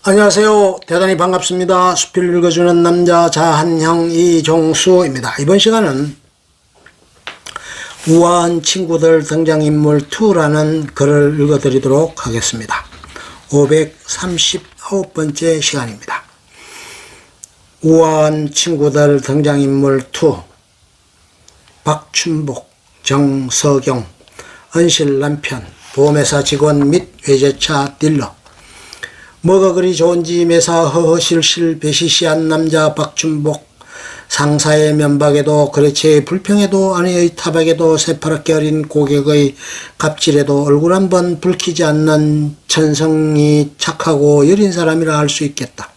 안녕하세요. 대단히 반갑습니다. 수필 읽어주는 남자 자한형 이종수입니다. 이번 시간은 우아한 친구들 등장인물 2라는 글을 읽어드리도록 하겠습니다. 539번째 시간입니다. 우아한 친구들 등장인물 2. 박춘복, 정서경, 은실 남편, 보험회사 직원 및 외제차 딜러. 뭐가 그리 좋은지 매사 허허실실 배시시한 남자 박춘복. 상사의 면박에도 거래처의 불평에도 아내의 타박에도 새파랗게 어린 고객의 갑질에도 얼굴 한번 붉히지 않는 천성이 착하고 여린 사람이라 할 수 있겠다.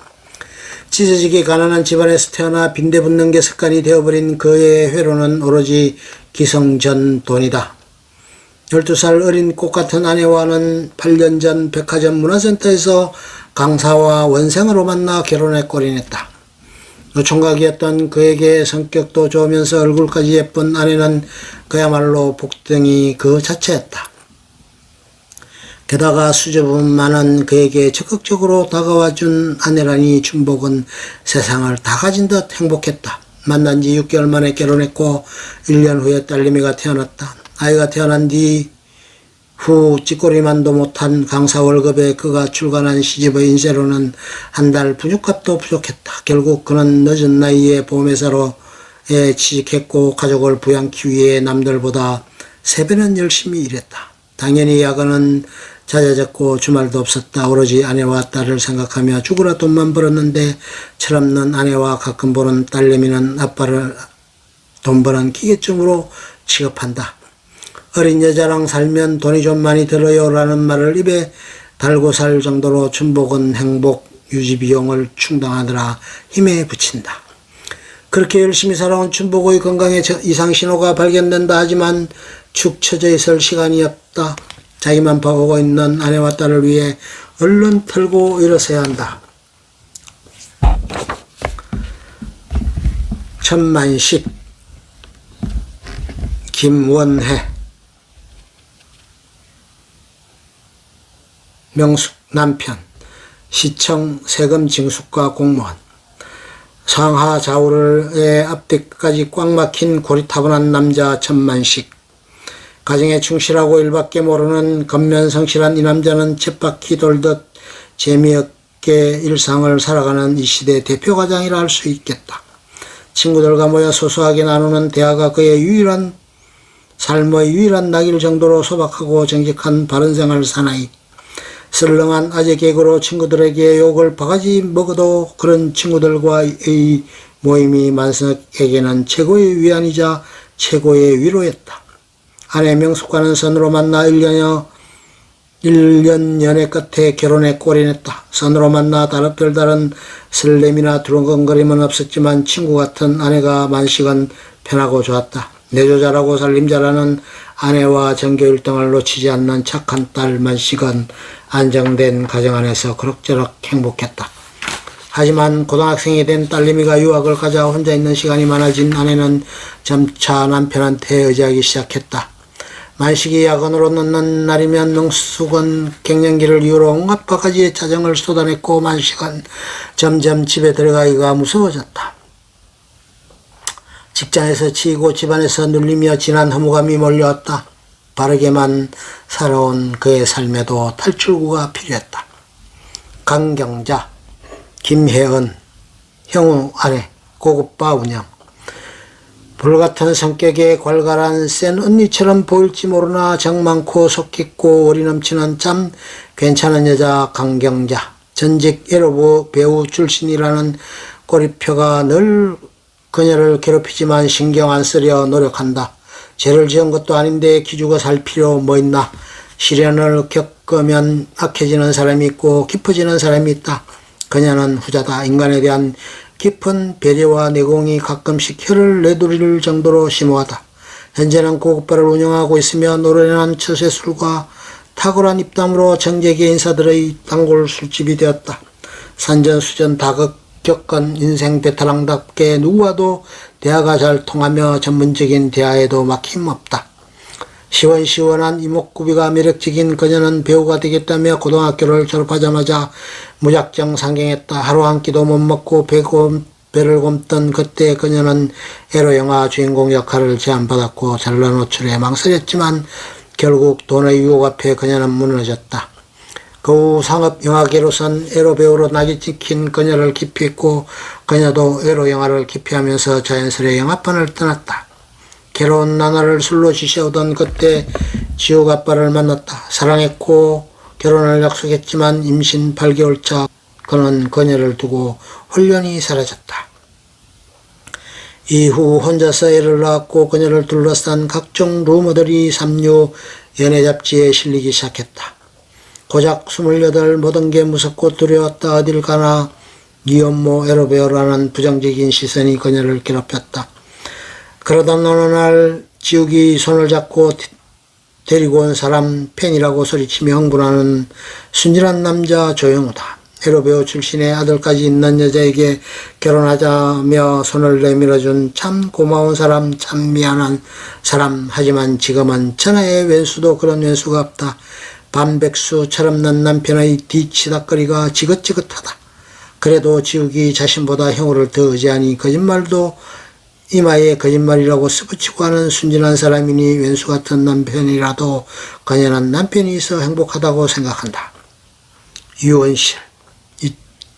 찢어지게 가난한 집안에서 태어나 빈대붙는 게 습관이 되어버린 그의 회로는 오로지 기성전돈이다. 12살 어린 꽃같은 아내와는 8년 전 백화점 문화센터에서 강사와 원생으로 만나 결혼에 골인했다. 노총각이었던 그에게 성격도 좋으면서 얼굴까지 예쁜 아내는 그야말로 복덩이 그 자체였다. 게다가 수줍음 많은 그에게 적극적으로 다가와준 아내라니 춘복은 세상을 다 가진 듯 행복했다. 만난 지 6개월 만에 결혼했고 1년 후에 딸내미가 태어났다. 아이가 태어난 뒤 후 찌꼬리만도 못한 강사 월급에 그가 출간한 시집의 인쇄로는 한 달 분유값도 부족했다. 결국 그는 늦은 나이에 보험회사로에 취직했고 가족을 부양키 위해 남들보다 3배는 열심히 일했다. 당연히 야근은 잦아졌고 주말도 없었다. 오로지 아내와 딸을 생각하며 죽으라 돈만 벌었는데 철없는 아내와 가끔 보는 딸내미는 아빠를 돈 버는 기계증으로 취급한다. 어린 여자랑 살면 돈이 좀 많이 들어요 라는 말을 입에 달고 살 정도로 춘복은 행복 유지 비용을 충당하느라 힘에 부친다. 그렇게 열심히 살아온 춘복의 건강에 이상신호가 발견된다 하지만 축 처져 있을 시간이 없다. 자기만 봐오고 있는 아내와 딸을 위해 얼른 털고 일어서야 한다. 천만식 김원혜 명숙 남편, 시청 세금 징수과 공무원, 상하 좌우의 앞뒤까지 꽉 막힌 고리타분한 남자 천만식. 가정에 충실하고 일밖에 모르는 겉면성실한 이 남자는 쳇바퀴 돌듯 재미없게 일상을 살아가는 이 시대 대표 가장이라 할 수 있겠다. 친구들과 모여 소소하게 나누는 대화가 그의 유일한 삶의 유일한 낙일 정도로 소박하고 정직한 바른생활 사나이. 설렁한 아재 개그로 친구들에게 욕을 바가지 먹어도 그런 친구들과의 모임이 만석에게는 최고의 위안이자 최고의 위로였다. 아내 명숙과는 선으로 만나 1년 연애 끝에 결혼에 골인했다. 선으로 만나 다른 설렘이나 두근거림은 없었지만 친구 같은 아내가 만식은 편하고 좋았다. 내조 잘하고 살림 잘하는 아내와 전교 1등을 놓치지 않는 착한 딸 만식은 안정된 가정 안에서 그럭저럭 행복했다. 하지만 고등학생이 된 딸내미가 유학을 가자 혼자 있는 시간이 많아진 아내는 점차 남편한테 의지하기 시작했다. 만식이 야근으로 늦는 날이면 명숙은 갱년기를 이유로 온갖 바가지의 짜증을 쏟아냈고 만식은 점점 집에 들어가기가 무서워졌다. 직장에서 치이고 집안에서 눌리며 진한 허무감이 몰려왔다. 바르게만 살아온 그의 삶에도 탈출구가 필요했다. 강경자, 김혜은, 형우 아내, 고급바 운영. 불같은 성격에 괄괄한 센 언니처럼 보일지 모르나 정 많고 속 깊고 오리 넘치는 참 괜찮은 여자 강경자. 전직 에로브 배우 출신이라는 꼬리표가 늘 그녀를 괴롭히지만 신경 안 쓰려 노력한다. 죄를 지은 것도 아닌데 기죽어 살 필요 뭐 있나. 시련을 겪으면 악해지는 사람이 있고 깊어지는 사람이 있다. 그녀는 후자다. 인간에 대한 깊은 배려와 내공이 가끔씩 혀를 내두릴 정도로 심오하다. 현재는 고급바를 운영하고 있으며 노련한 처세술과 탁월한 입담으로 정재계 인사들의 단골 술집이 되었다. 산전수전 다극 겪은 인생 베테랑답게 누구와도 대화가 잘 통하며 전문적인 대화에도 막힘없다. 시원시원한 이목구비가 매력적인 그녀는 배우가 되겠다며 고등학교를 졸업하자마자 무작정 상경했다. 하루 한 끼도 못 먹고 배를 굼던 그때 그녀는 에로 영화 주인공 역할을 제안받았고 잘난 노출에 망설였지만 결국 돈의 유혹 앞에 그녀는 무너졌다. 그 후 상업 영화계로선 에로 배우로 낙이 찍힌 그녀를 기피했고 그녀도 에로 영화를 기피하면서 자연스레 영화판을 떠났다. 괴로운 나날을 술로 지새우던 그때 지옥 아빠를 만났다. 사랑했고 결혼을 약속했지만 임신 8개월 차 그는 그녀를 두고 홀연히 사라졌다. 이후 혼자서 애를 낳았고 그녀를 둘러싼 각종 루머들이 삼류 연애 잡지에 실리기 시작했다. 고작 28 모든 게 무섭고 두려웠다. 어딜 가나 네 엄모 에로베어라는 부정적인 시선이 그녀를 괴롭혔다. 그러던 어느 날 지욱이 손을 잡고 데리고 온 사람 팬이라고 소리치며 흥분하는 순진한 남자 조영우다. 에로배우 출신의 아들까지 있는 여자에게 결혼하자며 손을 내밀어준 참 고마운 사람, 참 미안한 사람. 하지만 지금은 천하의 왼수도 그런 왼수가 없다. 반백수 철없는 남편의 뒤치다거리가 지긋지긋하다. 그래도 지욱이 자신보다 형우를 더 의지하니 거짓말도 이마에 거짓말이라고 쓰붙이고 하는 순진한 사람이니 왼수 같은 남편이라도 그녀는 남편이 있어 행복하다고 생각한다. 유원실,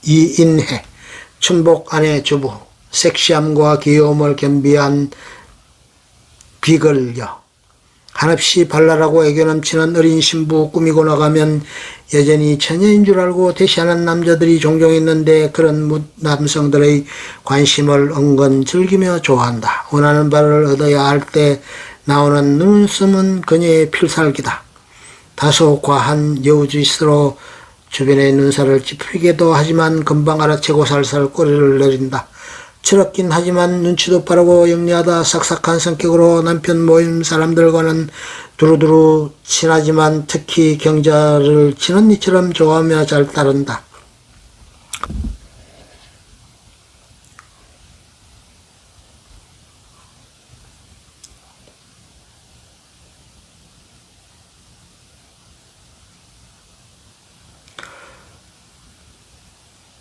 이인혜, 춘복 아내 주부, 섹시함과 귀여움을 겸비한 비글녀, 한없이 발랄하고 애교 넘치는 어린 신부 꾸미고 나가면 여전히 처녀인 줄 알고 대시하는 남자들이 종종 있는데 그런 남성들의 관심을 은근 즐기며 좋아한다. 원하는 바를 얻어야 할 때 나오는 눈웃음은 그녀의 필살기다. 다소 과한 여우짓으로 주변의 눈살을 찌푸리게도 하지만 금방 알아채고 살살 꼬리를 내린다. 철없긴 하지만 눈치도 빠르고 영리하다. 싹싹한 성격으로 남편 모임 사람들과는 두루두루 친하지만 특히 경자를 친언니처럼 좋아하며 잘 따른다.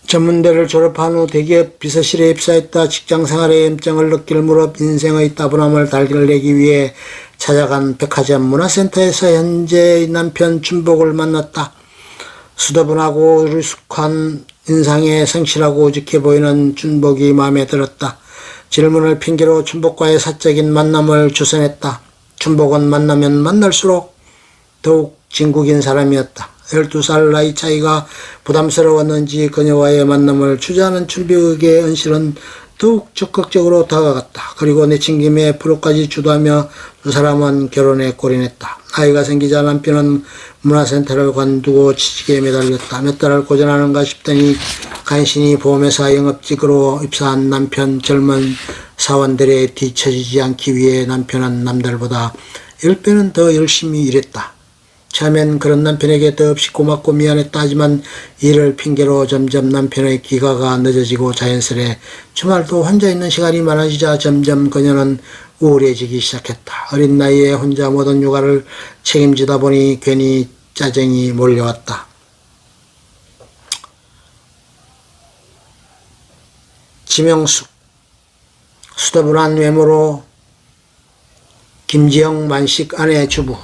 전문대를 졸업한 후 대기업 비서실에 입사했다. 직장생활의 염증을 느낄 무렵 인생의 따분함을 달래기 위해 찾아간 백화점 문화센터에서 현재의 남편 춘복을 만났다. 수더분하고 유숙한 인상에 성실하고 우직해 보이는 춘복이 마음에 들었다. 질문을 핑계로 춘복과의 사적인 만남을 주선했다. 춘복은 만나면 만날수록 더욱 진국인 사람이었다. 12살 나이 차이가 부담스러웠는지 그녀와의 만남을 주저하는 춘복에게 은실은 더욱 적극적으로 다가갔다. 그리고 내친 김에 프로까지 주도하며 두 사람은 결혼에 골인했다. 아이가 생기자 남편은 문화센터를 관두고 취직에 매달렸다. 몇 달을 고전하는가 싶더니 간신히 보험회사 영업직으로 입사한 남편. 젊은 사원들에 뒤처지지 않기 위해 남편은 남들보다 10배는 더 열심히 일했다. 처음엔 그런 남편에게 더없이 고맙고 미안했다. 하지만 이를 핑계로 점점 남편의 귀가가 늦어지고 자연스레 주말도 혼자 있는 시간이 많아지자 점점 그녀는 우울해지기 시작했다. 어린 나이에 혼자 모든 육아를 책임지다 보니 괜히 짜증이 몰려왔다. 지명숙, 수더분한 외모로 김지영 만식 아내 주부,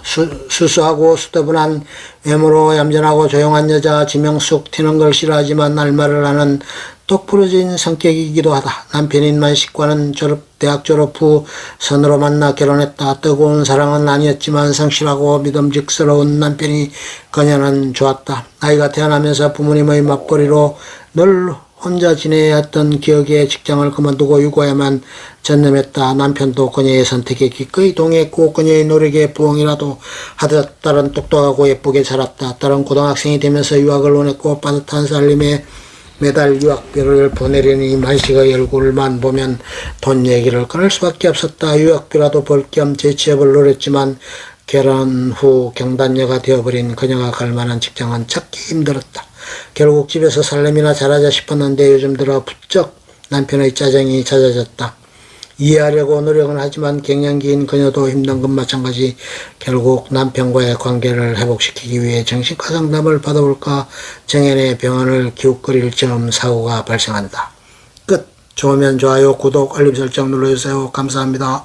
수수하고 수더분한 외모로 얌전하고 조용한 여자 지명숙. 튀는 걸 싫어하지만 날말을 하는 똑부러진 성격이기도 하다. 남편인 만식과는 대학 졸업 후 선으로 만나 결혼했다. 뜨거운 사랑은 아니었지만 성실하고 믿음직스러운 남편이 그녀는 좋았다. 아이가 태어나면서 부모님의 맞벌이로 늘 혼자 지내야 했던 기억에 직장을 그만두고 육아에만 전념했다. 남편도 그녀의 선택에 기꺼이 동의했고 그녀의 노력에 부응이라도 하듯 딸은 똑똑하고 예쁘게 자랐다. 딸은 고등학생이 되면서 유학을 원했고 빠듯한 살림에 매달 유학비를 보내려니 만식의 얼굴만 보면 돈 얘기를 끊을 수밖에 없었다. 유학비라도 벌 겸 재취업을 노렸지만 결혼 후 경단녀가 되어버린 그녀가 갈 만한 직장은 찾기 힘들었다. 결국 집에서 살림이나 잘하자 싶었는데 요즘 들어 부쩍 남편의 짜증이 잦아졌다. 이해하려고 노력은 하지만 갱년기인 그녀도 힘든 것 마찬가지. 결국 남편과의 관계를 회복시키기 위해 정신과 상담을 받아볼까 정연의 병원을 기웃거릴 즈음 사고가 발생한다. 끝. 좋으면 좋아요, 구독, 알림 설정 눌러주세요. 감사합니다.